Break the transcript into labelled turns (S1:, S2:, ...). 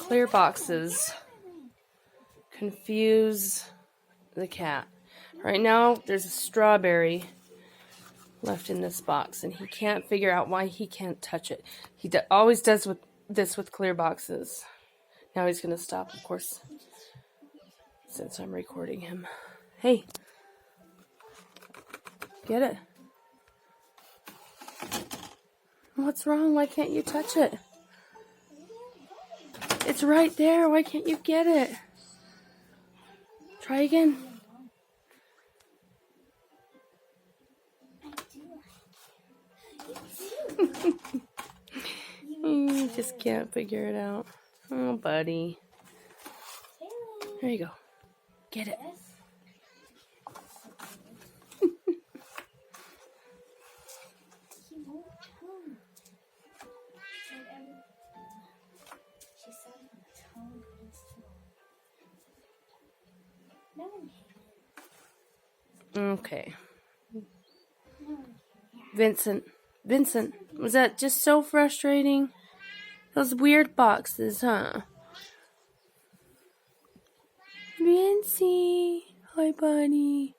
S1: clear boxes confuse the cat. Right now, there's a strawberry left in this box, and he can't figure out why he can't touch it. He always does this with clear boxes. Now he's going to stop, of course, since I'm recording him. Hey, get it. What's wrong? Why can't you touch it? It's right there. Why can't you get it? Try again. You just can't figure it out. Oh, buddy. There you go. Get it. Okay. Vincent, was that just so frustrating? Those weird boxes, huh? Vincy, hi buddy.